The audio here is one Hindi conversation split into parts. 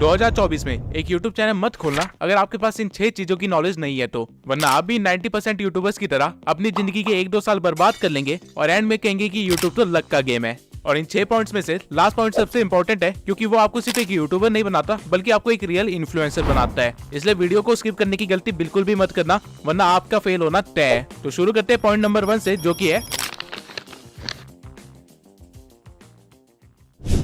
2024 में एक YouTube चैनल मत खोलना अगर आपके पास इन 6 चीजों की नॉलेज नहीं है तो, वरना आप भी 90% यूट्यूबर्स की तरह अपनी जिंदगी के 1-2 साल बर्बाद कर लेंगे और एंड में कहेंगे कि यूट्यूब तो लक का गेम है। और इन 6 पॉइंट्स में से लास्ट पॉइंट सबसे इंपॉर्टेंट है, क्योंकि वो आपको सिर्फ एक यूट्यूबर नहीं बनाता बल्कि आपको एक रियल इन्फ्लुएंसर बनाता है। इसलिए वीडियो को स्किप करने की गलती बिल्कुल भी मत करना, वरना आपका फेल होना तय है। तो शुरू करते हैं पॉइंट नंबर 1 से, जो की है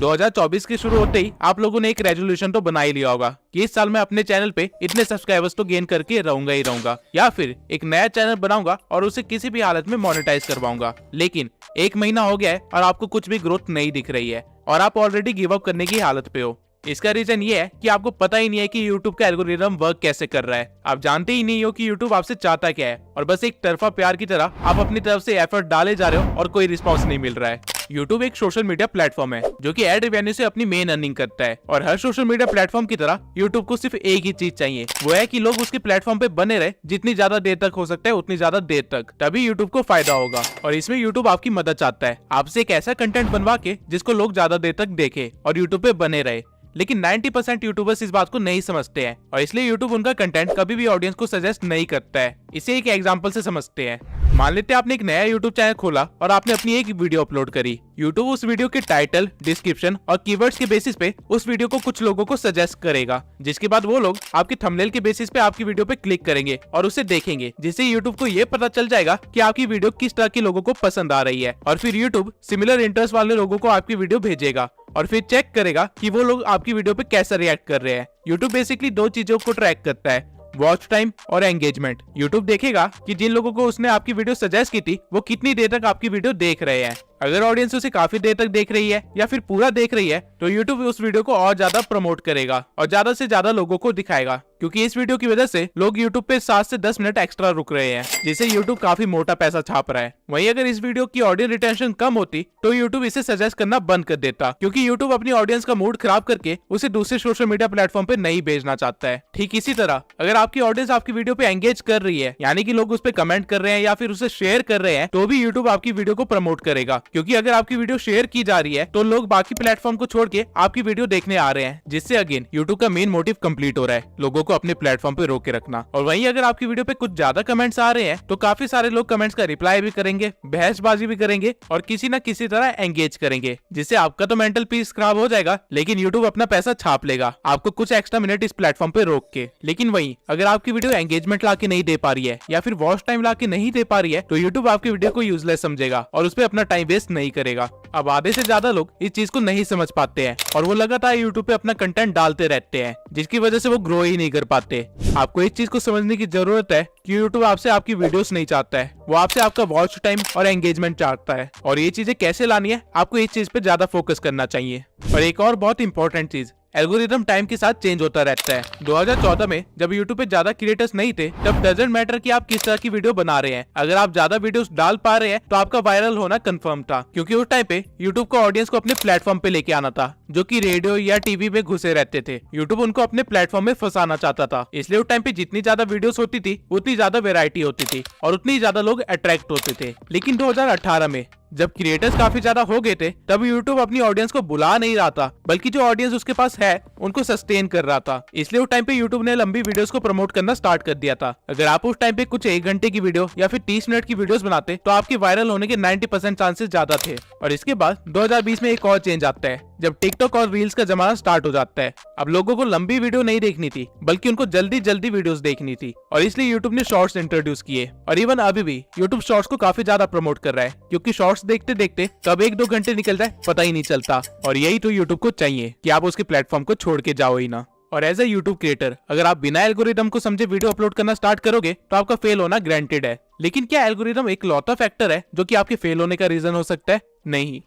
2024 के शुरू होते ही आप लोगों ने एक रेजोल्यूशन तो बना ही लिया होगा कि इस साल मैं अपने चैनल पे इतने सब्सक्राइबर्स तो गेन करके रहूंगा ही रहूंगा, या फिर एक नया चैनल बनाऊंगा और उसे किसी भी हालत में मोनेटाइज करवाऊंगा। लेकिन 1 महीना हो गया है और आपको कुछ भी ग्रोथ नहीं दिख रही है और आप ऑलरेडी गिव अप करने की हालत पे हो। इसका रीजन ये है कि आपको पता ही नहीं है कि YouTube का एल्गोरिदम वर्क कैसे कर रहा है। आप जानते ही नहीं हो कि YouTube आपसे चाहता क्या है और बस एक तरफा प्यार की तरह आप अपनी तरफ से एफर्ट डाले जा रहे हो और कोई रिस्पॉन्स नहीं मिल रहा है। YouTube एक सोशल मीडिया प्लेटफॉर्म है जो कि एड रेवेन्यू से अपनी मेन अर्निंग करता है, और हर सोशल मीडिया प्लेटफॉर्म की तरह YouTube को सिर्फ एक ही चीज चाहिए, वो है कि लोग उसके प्लेटफॉर्म पे बने रहे जितनी ज्यादा देर तक हो सकता है उतनी ज्यादा देर तक, तभी YouTube को फायदा होगा। और इसमें YouTube आपकी मदद चाहता है, आपसे एक ऐसा कंटेंट बनवा के जिसको लोग ज्यादा देर तक देखे और YouTube पे बने रहे। लेकिन 90% यूट्यूबर्स इस बात को नहीं समझते हैं और इसलिए यूट्यूब उनका कंटेंट कभी भी ऑडियंस को सजेस्ट नहीं करता है। इसे एक एग्जांपल से समझते हैं। मान लेते हैं आपने एक नया यूट्यूब चैनल खोला और आपने अपनी एक वीडियो अपलोड करी। यूट्यूब उस वीडियो के टाइटल, डिस्क्रिप्शन और कीवर्ड्स के बेसिस पे उस वीडियो को कुछ लोगों को सजेस्ट करेगा, जिसके बाद वो लोग आपके थंबनेल के बेसिस पे आपकी वीडियो पे क्लिक करेंगे और उसे देखेंगे, जिससे यूट्यूब को ये पता चल जाएगा कि आपकी वीडियो किस तरह के लोगों को पसंद आ रही है। और फिर यूट्यूब सिमिलर इंटरेस्ट वाले लोगों को आपकी वीडियो भेजेगा और फिर चेक करेगा कि वो लोग आपकी वीडियो पे कैसे रिएक्ट कर रहे हैं। यूट्यूब बेसिकली 2 चीजों को ट्रैक करता है, वॉच टाइम और एंगेजमेंट। यूट्यूब देखेगा कि जिन लोगों को उसने आपकी वीडियो सजेस्ट की थी वो कितनी देर तक आपकी वीडियो देख रहे हैं। अगर ऑडियंस उसे काफी देर तक देख रही है या फिर पूरा देख रही है तो यूट्यूब उस वीडियो को और ज्यादा प्रमोट करेगा और ज्यादा से ज्यादा लोगों को दिखाएगा, क्योंकि इस वीडियो की वजह से लोग यूट्यूब पे 7 से 10 मिनट एक्स्ट्रा रुक रहे हैं, जिससे यूट्यूब काफी मोटा पैसा छाप रहा है। वहीं अगर इस वीडियो की ऑडियंस रिटेंशन कम होती तो यूट्यूब इसे सजेस्ट करना बंद कर देता, क्योंकि यूट्यूब अपनी ऑडियंस का मूड खराब करके उसे दूसरे सोशल मीडिया प्लेटफॉर्म पे नहीं भेजना चाहता है। ठीक इसी तरह अगर आपकी ऑडियंस आपकी वीडियो पे एंगेज कर रही है, यानी कि लोग उस पे कमेंट कर रहे हैं या फिर उसे शेयर कर रहे हैं, तो भी यूट्यूब आपकी वीडियो को प्रमोट करेगा, क्योंकि अगर आपकी वीडियो शेयर की जा रही है तो लोग बाकी प्लेटफॉर्म को छोड़ के आपकी वीडियो देखने आ रहे हैं, जिससे अगेन यूट्यूब का मेन मोटिव कंप्लीट हो रहा है, लोगों को अपने प्लेटफॉर्म पे रोक के रखना। और वहीं अगर आपकी वीडियो पे कुछ ज्यादा कमेंट्स आ रहे हैं तो काफी सारे लोग कमेंट्स का रिप्लाई भी करेंगे, बहसबाजी भी करेंगे और किसी न किसी तरह एंगेज करेंगे, जिससे आपका तो मेंटल पीस खराब हो जाएगा, लेकिन यूट्यूब अपना पैसा छाप लेगा आपको कुछ एक्स्ट्रा मिनट इस प्लेटफॉर्म पे रोक के। लेकिन वहीं अगर आपकी वीडियो एंगेजमेंट ला के नहीं दे पा रही है या फिर वॉच टाइम ला के नहीं दे पा रही है तो यूट्यूब आपकी वीडियो को यूजलेस समझेगा और उस पर अपना टाइम वेस्ट नहीं करेगा। अब आधे से ज्यादा लोग इस चीज को नहीं समझ पाते हैं और वो लगातार यूट्यूब पे अपना कंटेंट डालते रहते हैं, जिसकी वजह से वो ग्रो ही नहीं कर पाते। आपको इस चीज को समझने की जरूरत है कि यूट्यूब आपसे आपकी वीडियोस नहीं चाहता है, वो आपसे आपका वॉच टाइम और एंगेजमेंट चाहता है। और ये चीजें कैसे लानी है, आपको इस चीज पे ज्यादा फोकस करना चाहिए। और एक और बहुत इंपॉर्टेंट चीज, एल्गोरिदम टाइम के साथ चेंज होता रहता है। 2014 में जब यूट्यूब पे ज्यादा क्रिएटर्स नहीं थे तब डजंट मैटर कि आप किस तरह की वीडियो बना रहे हैं, अगर आप ज्यादा वीडियोस डाल पा रहे हैं तो आपका वायरल होना कंफर्म था, क्योंकि उस टाइम पे यूट्यूब को ऑडियंस को अपने प्लेटफॉर्म पे लेके आना था, जो कि रेडियो या टीवी में घुसे रहते थे। यूट्यूब उनको अपने प्लेटफॉर्म में फंसाना चाहता था, इसलिए उस टाइम पे जितनी ज्यादा वीडियोस होती थी उतनी ज्यादा वेरायटी होती थी और उतनी ज्यादा लोग अट्रैक्ट होते थे। लेकिन 2018 में जब क्रिएटर्स काफी ज्यादा हो गए थे तब यूट्यूब अपनी ऑडियंस को बुला नहीं रहा था, बल्कि जो ऑडियंस उसके पास है उनको सस्टेन कर रहा था। इसलिए उस टाइम पे यूट्यूब ने लंबी वीडियोस को प्रमोट करना स्टार्ट कर दिया था। अगर आप उस टाइम पे कुछ 1 घंटे की वीडियो या फिर 30 मिनट की वीडियोस बनाते तो आपके वायरल होने के 90% चांसेस ज्यादा थे। और इसके बाद 2020 में एक और चेंज आता है, जब टिकटॉक और रील्स का जमाना स्टार्ट हो जाता है। अब लोगों को लंबी वीडियो नहीं देखनी थी, बल्कि उनको जल्दी जल्दी वीडियोस देखनी थी, और इसलिए यूट्यूब ने शॉर्ट्स इंट्रोड्यूस किए। और इवन अभी भी यूट्यूब शॉर्ट्स को काफी ज्यादा प्रमोट कर रहा है, क्योंकि शॉर्ट्स देखते देखते कब 1-2 घंटे निकल जाए पता ही नहीं चलता। और यही तो यूट्यूब को चाहिए कि आप उसके प्लेटफॉर्म को छोड़ के जाओ ही ना। और एज ए यूट्यूब क्रिएटर अगर आप बिना एल्गोरिदम को समझे वीडियो अपलोड करना स्टार्ट करोगे तो आपका फेल होना ग्रांटेड है। लेकिन क्या एल्गोरिदम एक लौता फैक्टर है जो कि आपके फेल होने का रीजन हो सकता है? नहीं।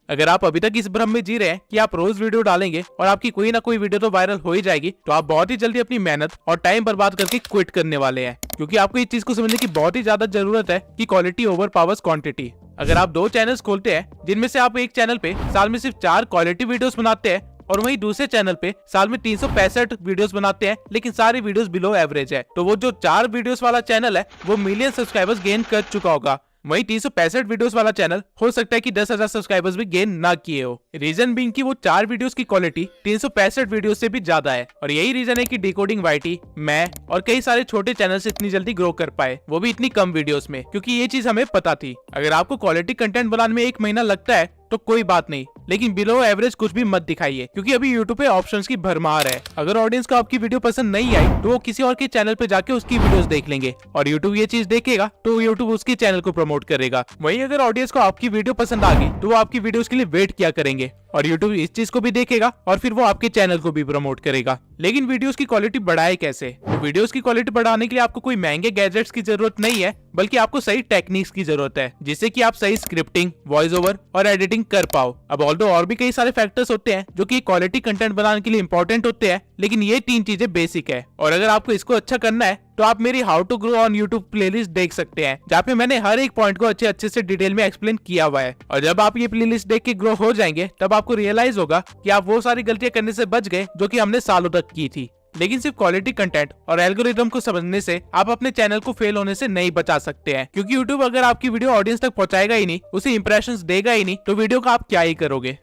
अगर आप अभी तक इस भ्रम में जी रहे हैं कि आप रोज वीडियो डालेंगे और आपकी कोई ना कोई वीडियो तो वायरल हो ही जाएगी, तो आप बहुत ही जल्दी अपनी मेहनत और टाइम बर्बाद करके क्विट करने वाले हैं, क्योंकि आपको इस चीज को समझने की बहुत ही ज्यादा जरूरत है कि क्वालिटी ओवर पावर्स क्वांटिटी। अगर आप 2 चैनल्स खोलते हैं जिनमें से आप एक चैनल पे साल में सिर्फ 4 क्वालिटी वीडियोस बनाते हैं और वहीं दूसरे चैनल पे साल में 365 वीडियोस बनाते हैं लेकिन सारी वीडियोस बिलो एवरेज है, तो वो जो 4 वीडियोस वाला चैनल है वो मिलियन सब्सक्राइबर्स गेन कर चुका होगा, वहीं 365 वीडियोस वाला चैनल हो सकता है कि 10,000 सब्सक्राइबर्स भी गेन ना किए हो। रीजन बीइंग कि वो 4 वीडियोस की क्वालिटी 365 वीडियो से भी ज्यादा है, और यही रीजन है कि डिकोडिंग वाईटी, मैं और कई सारे छोटे चैनल्स इतनी जल्दी ग्रो कर पाए, वो भी इतनी कम वीडियोस में, क्योंकि ये चीज हमें पता थी। अगर आपको क्वालिटी कंटेंट बनाने में 1 महीना लगता है तो कोई बात नहीं, लेकिन बिलो एवरेज कुछ भी मत दिखाइए, क्योंकि अभी यूट्यूब पे ऑप्शंस की भरमार है। अगर ऑडियंस को आपकी वीडियो पसंद नहीं आई तो वो किसी और के चैनल पे जाके उसकी वीडियोस देख लेंगे, और यूट्यूब ये चीज देखेगा तो यूट्यूब उसके चैनल को प्रमोट करेगा। वहीं अगर ऑडियंस को आपकी वीडियो पसंद आ गई तो वो आपकी वीडियोस के लिए वेट किया करेंगे, और यूट्यूब इस चीज को भी देखेगा और फिर वो आपके चैनल को भी प्रमोट करेगा। लेकिन वीडियोस की क्वालिटी बढ़ाए कैसे? तो वीडियोस की क्वालिटी बढ़ाने के लिए आपको कोई महंगे गैजेट्स की जरूरत नहीं है, बल्कि आपको सही टेक्निक्स की जरूरत है, जिससे कि आप सही स्क्रिप्टिंग, वॉइस ओवर और एडिटिंग कर पाओ। अब ऑल्दो और भी कई सारे फैक्टर्स होते हैं जो कि क्वालिटी कंटेंट बनाने के लिए इंपॉर्टेंट होते हैं, लेकिन ये 3 चीजें बेसिक है। और अगर आपको इसको अच्छा करना है तो आप मेरी how to grow on YouTube playlist देख सकते हैं, जहाँ पे मैंने हर एक पॉइंट को अच्छे से डिटेल में एक्सप्लेन किया हुआ है। और जब आप ये प्लेलिस्ट देख के ग्रो हो जाएंगे तब आपको रियलाइज होगा कि आप वो सारी गलतियां करने से बच गए जो कि हमने सालों तक की थी। लेकिन सिर्फ क्वालिटी कंटेंट और एल्गोरिथम को समझने से आप अपने चैनल को फेल होने से नहीं बचा सकते हैं, क्योंकि यूट्यूब अगर आपकी वीडियो ऑडियंस तक पहुंचाएगा ही नहीं, उसे इंप्रेशंस देगा ही नहीं, तो वीडियो का आप क्या ही करोगे।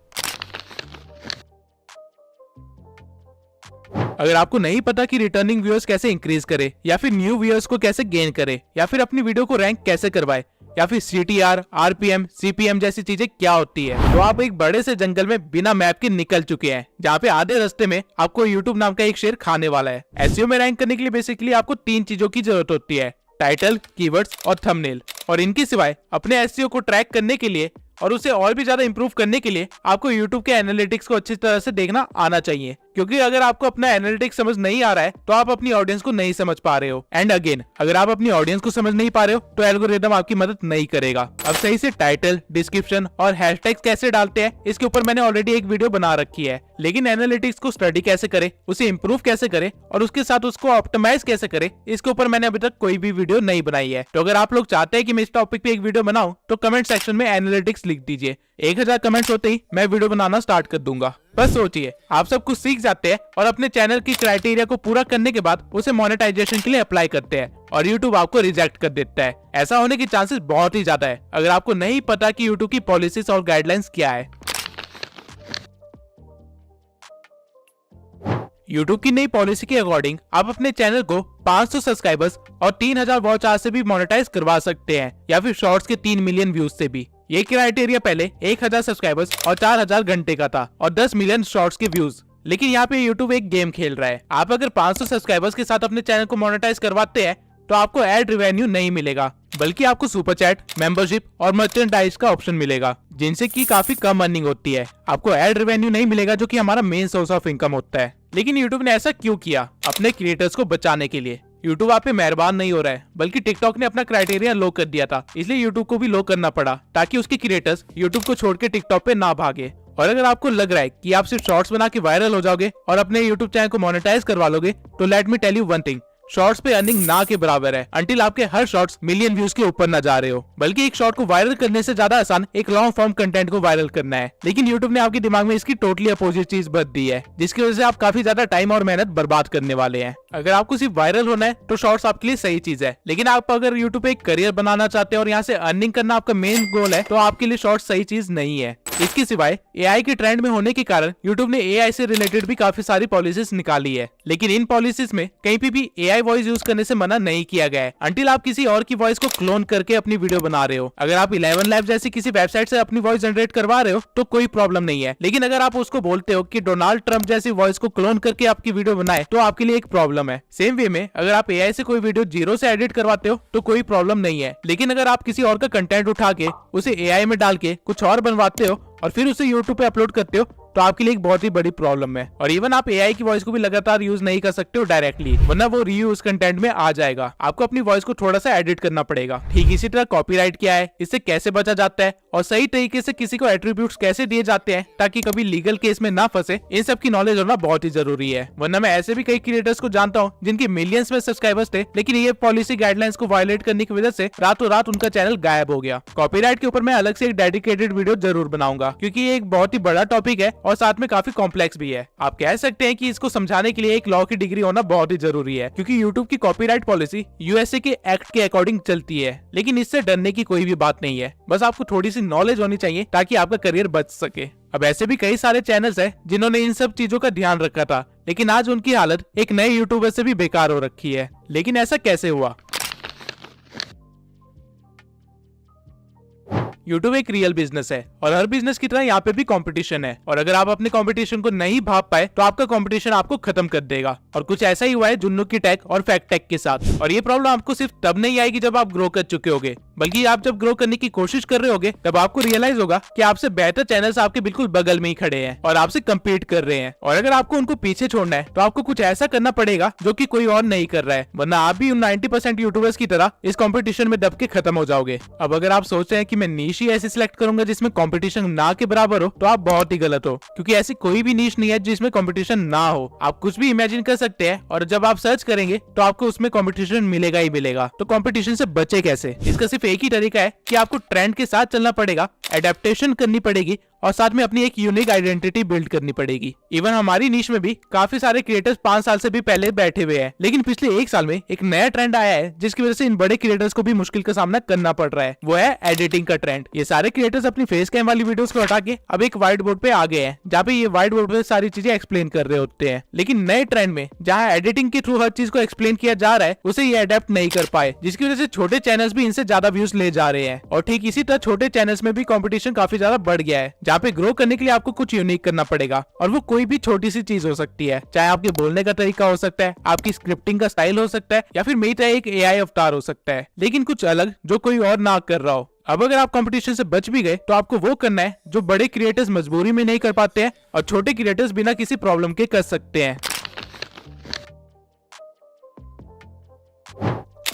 अगर आपको नहीं पता कि रिटर्निंग व्यूअर्स कैसे इंक्रीज करे, या फिर न्यू व्यूअर्स को कैसे गेन करे, या फिर अपनी वीडियो को रैंक कैसे करवाए, या फिर CTR, RPM, CPM जैसी चीजें क्या होती है, तो आप एक बड़े से जंगल में बिना मैप के निकल चुके हैं, जहाँ पे आधे रास्ते में आपको YouTube नाम का एक शेर खाने वाला है। SEO में रैंक करने के लिए बेसिकली आपको 3 चीजों की जरूरत होती है: टाइटल, कीवर्ड्स और थंबनेल। और इनके सिवाय अपने SEO को ट्रैक करने के लिए और उसे और भी ज्यादा इंप्रूव करने के लिए आपको YouTube के एनालिटिक्स को अच्छी तरह से देखना आना चाहिए, क्योंकि अगर आपको अपना एनालिटिक्स समझ नहीं आ रहा है तो आप अपनी ऑडियंस को नहीं समझ पा रहे हो। एंड अगेन, अगर आप अपनी ऑडियंस को समझ नहीं पा रहे हो तो एल्गोरिथम आपकी मदद नहीं करेगा। अब सही से टाइटल, डिस्क्रिप्शन और हैशटैग्स कैसे डालते हैं, इसके ऊपर मैंने ऑलरेडी एक वीडियो बना रखी है। लेकिन एनालिटिक्स को स्टडी कैसे करे, उसे इंप्रूव कैसे करे और उसके साथ उसको ऑप्टिमाइज कैसे करे, इसके ऊपर मैंने अभी तक कोई भी वीडियो नहीं बनाई है। तो अगर आप लोग चाहते हैं कि मैं इस टॉपिक पे एक वीडियो बनाऊं तो कमेंट सेक्शन में एनालिटिक्स लिख दीजिए। 1000 कमेंट्स होते ही मैं वीडियो बनाना स्टार्ट कर दूंगा। बस सोचिए, आप सब कुछ सीख जाते हैं और अपने चैनल की क्राइटेरिया को पूरा करने के बाद उसे मोनेटाइजेशन के लिए अप्लाई करते हैं, और YouTube आपको रिजेक्ट कर देता है। ऐसा होने के चांसेस बहुत ही ज्यादा है अगर आपको नहीं पता कि YouTube की पॉलिसीज और गाइडलाइंस क्या है। YouTube की नई पॉलिसी के अकॉर्डिंग आप अपने चैनल को 500 सब्सक्राइबर्स और 3000 वॉच आवर से भी मोनेटाइज करवा सकते हैं, या फिर शॉर्ट्स के 3 मिलियन व्यूज से भी। ये क्राइटेरिया पहले 1000 सब्सक्राइबर्स और 4000 घंटे का था, और 10 मिलियन शॉर्ट्स के व्यूज। लेकिन यहाँ पे YouTube एक गेम खेल रहा है। आप अगर 500 सब्सक्राइबर्स के साथ अपने चैनल को मोनेटाइज करवाते हैं तो आपको एड रेवेन्यू नहीं मिलेगा, बल्कि आपको सुपर चैट, मेंबरशिप और मर्चेंडाइज का ऑप्शन मिलेगा, जिनसे की काफी कम अर्निंग होती है। आपको एड रेवेन्यू नहीं मिलेगा, जो कि हमारा मेन सोर्स ऑफ इनकम होता है। लेकिन YouTube ने ऐसा क्यों किया? अपने क्रिएटर्स को बचाने के लिए। YouTube आप पे मेहरबान नहीं हो रहा है, बल्कि टिकटॉक ने अपना क्राइटेरिया लो कर दिया था, इसलिए YouTube को भी लो करना पड़ा, ताकि उसके क्रिएटर्स YouTube को छोड़ के टिकटॉक पे ना भागे। और अगर आपको लग रहा है कि आप सिर्फ शॉर्ट्स बना के वायरल हो जाओगे और अपने YouTube चैनल को मोनेटाइज करवा लोगे, तो let me tell you one thing, shorts पे अर्निंग ना के बराबर है, अंटिल आपके हर शॉर्ट्स मिलियन व्यूज के ऊपर ना जा रहे हो। बल्कि एक शॉर्ट को वायरल करने से ज्यादा आसान एक लॉन्ग फॉर्म कंटेंट को वायरल करना है। लेकिन YouTube ने आपके दिमाग में इसकी टोटली अपोजिट चीज भर दी है, जिसकी वजह से आप काफी ज्यादा टाइम और मेहनत बर्बाद करने वाले हैं। अगर आपको सिर्फ वायरल होना है तो शॉर्ट्स आपके लिए सही चीज है, लेकिन आप अगर YouTube पे एक करियर बनाना चाहते हैं और यहाँ से अर्निंग करना आपका मेन गोल है, तो आपके लिए शॉर्ट्स सही चीज नहीं है। इसके सिवाय AI के ट्रेंड में होने के कारण YouTube ने AI से रिलेटेड भी काफी सारी पॉलिसीज निकाली है, लेकिन इन पॉलिसीज में कहीं पे भी AI वॉइस यूज करने से मना नहीं किया गया है, अंटिल आप किसी और की वॉइस को क्लोन करके अपनी वीडियो बना रहे हो। अगर आप 11 लैब जैसी किसी वेबसाइट से अपनी वॉइस जनरेट करवा रहे हो तो कोई प्रॉब्लम नहीं है, लेकिन अगर आप उसको बोलते हो कि डोनाल्ड ट्रंप जैसी वॉइस को क्लोन करके आपकी वीडियो बनाए, तो आपके लिए एक प्रॉब्लम है। सेम वे में अगर आप AI से कोई वीडियो 0 से एडिट करवाते हो तो कोई प्रॉब्लम नहीं है, लेकिन अगर आप किसी और का कंटेंट उठा के उसे AI में डाल के कुछ और बनवाते हो और फिर उसे YouTube पे अपलोड करते हो, तो आपके लिए एक बहुत ही बड़ी प्रॉब्लम है। और इवन आप AI की वॉइस को भी लगातार यूज नहीं कर सकते हो डायरेक्टली, वरना वो रीयूज कंटेंट में आ जाएगा। आपको अपनी वॉइस को थोड़ा सा एडिट करना पड़ेगा। ठीक इसी तरह कॉपीराइट क्या है, इससे कैसे बचा जाता है और सही तरीके से किसी को एट्रीब्यूट्स कैसे दिए जाते हैं ताकि कभी लीगल केस में ना फंसे, इन सब की नॉलेज होना बहुत ही जरूरी है। वरना मैं ऐसे भी कई क्रिएटर्स को जानता हूँ जिनके मिलियंस में सब्सक्राइबर्स थे, लेकिन ये पॉलिसी गाइडलाइंस को वायलेट करने की वजह से रातों रात उनका चैनल गायब हो गया। कॉपीराइट के ऊपर मैं अलग से एक डेडिकेटेड वीडियो जरूर बनाऊंगा, क्योंकि ये एक बहुत ही बड़ा टॉपिक है और साथ में काफी कॉम्प्लेक्स भी है। आप कह सकते हैं कि इसको समझाने के लिए एक लॉ की डिग्री होना बहुत ही जरूरी है, क्योंकि यूट्यूब की कॉपीराइट पॉलिसी यूएसए के एक्ट के अकॉर्डिंग चलती है। लेकिन इससे डरने की कोई भी बात नहीं है, बस आपको थोड़ी सी नॉलेज होनी चाहिए ताकि आपका करियर बच सके। अब ऐसे भी कई सारे चैनल्स हैं जिन्होंने इन सब चीजों का ध्यान रखा था, लेकिन आज उनकी हालत एक नए यूट्यूबर से भी बेकार हो रखी है। लेकिन ऐसा कैसे हुआ? यूट्यूब एक रियल बिजनेस है और हर बिजनेस की तरह यहाँ पे भी कंपटीशन है, और अगर आप अपने कंपटीशन को नहीं भाप पाए तो आपका कंपटीशन आपको खत्म कर देगा। और कुछ ऐसा ही हुआ है जुन्नू की टेक और फैक्ट टेक के साथ। और ये प्रॉब्लम आपको सिर्फ तब नहीं आएगी जब आप ग्रो कर चुके होगे, बल्कि आप जब ग्रो करने की कोशिश कर रहे होगे तब आपको रियलाइज होगा कि आपसे बेहतर चैनल्स आपके बिल्कुल बगल में ही खड़े हैं और आपसे कम्पीट कर रहे हैं। और अगर आपको उनको पीछे छोड़ना है तो आपको कुछ ऐसा करना पड़ेगा जो कि कोई और नहीं कर रहा है, वरना आप भी उन 90% यूट्यूबर्स की तरह इस कंपटीशन में दब के खत्म हो जाओगे। अब अगर आप सोच रहे हैं कि मैं नीश ही ऐसे सिलेक्ट करूंगा जिसमें कंपटीशन ना के बराबर हो, तो आप बहुत ही गलत हो, क्योंकि ऐसी कोई भी नीश नहीं है जिसमें कंपटीशन ना हो। आप कुछ भी इमेजिन कर सकते हैं और जब आप सर्च करेंगे तो आपको उसमें कंपटीशन मिलेगा ही मिलेगा। तो कंपटीशन से बचे कैसे? इसका सिर्फ एक ही तरीका है कि आपको ट्रेंड के साथ चलना पड़ेगा, एडेप्टेशन करनी पड़ेगी और साथ में अपनी एक यूनिक आइडेंटिटी बिल्ड करनी पड़ेगी। इवन हमारी नीश में भी काफी सारे क्रिएटर्स 5 साल से भी पहले बैठे हुए हैं, लेकिन पिछले 1 साल में एक नया ट्रेंड आया है जिसकी वजह से इन बड़े क्रिएटर्स को भी मुश्किल का सामना करना पड़ रहा है। वो है एडिटिंग का ट्रेंड। ये सारे क्रिएटर्स अपनी फेस कैम वाली वीडियोस को हटा के अब एक व्हाइट बोर्ड पे आ गए हैं, जहाँ पे ये व्हाइट बोर्ड पे सारी चीजें एक्सप्लेन कर रहे होते हैं। लेकिन नए ट्रेंड में जहाँ एडिटिंग के थ्रू हर चीज को एक्सप्लेन किया जा रहा है, उसे ये अडेप्ट नहीं कर पाए, जिसकी वजह से छोटे चैनल्स भी इनसे ज्यादा व्यूज ले जा रहे हैं। और ठीक इसी तरह छोटे चैनल्स में भी कॉम्पिटिशन काफी ज्यादा बढ़ गया है, जहाँ पे ग्रो करने के लिए आपको कुछ यूनिक करना पड़ेगा। और वो कोई भी छोटी सी चीज हो सकती है, चाहे आपके बोलने का तरीका हो सकता है, आपकी स्क्रिप्टिंग का स्टाइल हो सकता है, या फिर मेरी तरह एक एआई अवतार हो सकता है, लेकिन कुछ अलग जो कोई और ना कर रहा हो। अब अगर आप कंपटीशन से बच भी गए तो आपको वो करना है जो बड़े क्रिएटर्स मजबूरी में नहीं कर पाते हैं और छोटे क्रिएटर्स बिना किसी प्रॉब्लम के कर सकते हैं।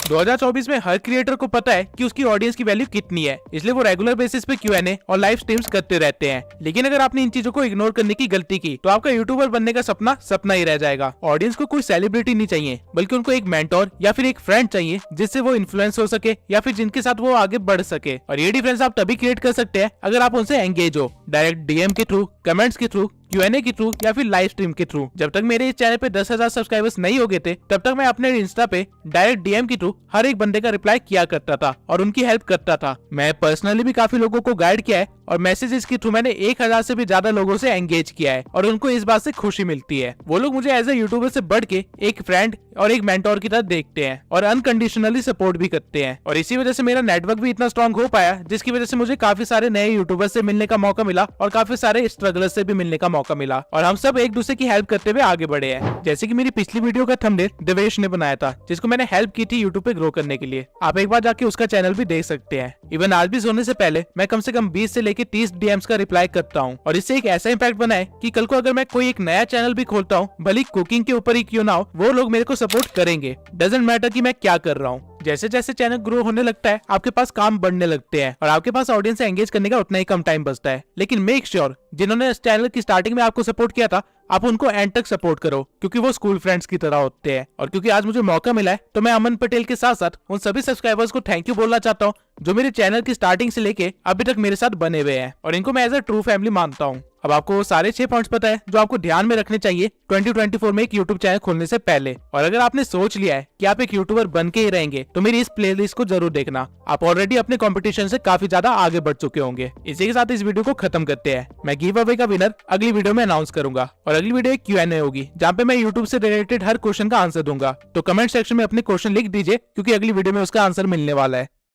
2024 में हर क्रिएटर को पता है कि उसकी ऑडियंस की वैल्यू कितनी है, इसलिए वो रेगुलर बेसिस पे Q&A और लाइव स्ट्रीम्स करते रहते हैं। लेकिन अगर आपने इन चीजों को इग्नोर करने की गलती की तो आपका यूट्यूबर बनने का सपना सपना ही रह जाएगा। ऑडियंस को कोई सेलिब्रिटी नहीं चाहिए, बल्कि उनको एक मेंटोर या फिर एक फ्रेंड चाहिए जिससे वो इन्फ्लुएंस हो सके या फिर जिनके साथ वो आगे बढ़ सके। और ये डिफरेंस आप तभी क्रिएट कर सकते हैं अगर आप उनसे एंगेज हो, डायरेक्ट डीएम के थ्रू, कमेंट्स के थ्रू, Q&A के थ्रू या फिर लाइव स्ट्रीम के थ्रू। जब तक मेरे इस चैनल पे 10,000 सब्सक्राइबर्स नहीं हो गए थे, तब तक मैं अपने इंस्टा पे डायरेक्ट डीएम के थ्रू हर एक बंदे का रिप्लाई किया करता था और उनकी हेल्प करता था। मैं पर्सनली भी काफी लोगों को गाइड किया है और मैसेजेस के थ्रू मैंने 1000 से भी ज्यादा लोगों से एंगेज किया है और उनको इस बात से खुशी मिलती है। वो लोग मुझे एज ए यूट्यूबर से बढ़ के एक फ्रेंड और एक मेंटोर की तरह देखते हैं और अनकंडीशनली सपोर्ट भी करते हैं। और इसी वजह से मेरा नेटवर्क भी इतना स्ट्रांग हो पाया, जिसकी वजह से मुझे काफी सारे नए यूट्यूबर से मिलने का मौका मिला और काफी सारे स्ट्रगलर्स से भी मिलने का मौका मिला और हम सब एक दूसरे की हेल्प करते हुए आगे बढ़े हैं। जैसे कि मेरी पिछली वीडियो का थंबनेल देवेश ने बनाया था, जिसको मैंने हेल्प की थी यूट्यूब पे ग्रो करने के लिए। आप एक बार जाके उसका चैनल भी देख सकते हैं। इवन आज भी सोने से पहले मैं कम से कम 20 से लेके 30 डीएम्स का रिप्लाई करता हूँ और इससे एक ऐसा इम्पैक्ट बना है कि कल को अगर मैं कोई एक नया चैनल भी खोलता हूँ, भले कुकिंग के ऊपर ही क्यों ना हो, वो लोग मेरे को सपोर्ट करेंगे। डजंट मैटर कि मैं क्या कर रहा हूँ। जैसे जैसे चैनल ग्रो होने लगता है, आपके पास काम बढ़ने लगते हैं और आपके पास ऑडियंस से एंगेज करने का उतना ही कम टाइम बचता है। लेकिन मेक श्योर जिन्होंने इस चैनल की स्टार्टिंग में आपको सपोर्ट किया था, आप उनको एंड तक सपोर्ट करो, क्योंकि वो स्कूल फ्रेंड्स की तरह होते हैं। और क्योंकि आज मुझे मौका मिला है, तो मैं अमन पटेल के साथ साथ उन सभी सब्सक्राइबर्स को थैंक यू बोलना चाहता हूँ जो मेरे चैनल की स्टार्टिंग से लेके अभी तक मेरे साथ बने हुए हैं और इनको मैं एज अ ट्रू फैमिली मानता हूँ। अब आपको सारे 6 पॉइंट्स पता है जो आपको ध्यान में रखने चाहिए 2024 में एक यूट्यूब चैनल खोलने से पहले। और अगर आपने सोच लिया है कि आप एक यूट्यूबर बन के ही रहेंगे, तो मेरी इस प्लेलिस्ट को जरूर देखना। आप ऑलरेडी अपने कंपटीशन से काफी ज्यादा आगे बढ़ चुके होंगे। इसी के साथ इस वीडियो को खत्म करते हैं। मैं गिव अवे का विनर अगली वीडियो में अनाउंस करूंगा और अगली वीडियो एक Q&A होगी, जहाँ पे मैं यूट्यूब से रिलेटेड हर क्वेश्चन का आंसर दूंगा। तो कमेंट सेक्शन में अपने क्वेश्चन लिख दीजिए, क्योंकि अगली वीडियो में उसका आंसर मिलने वाला है।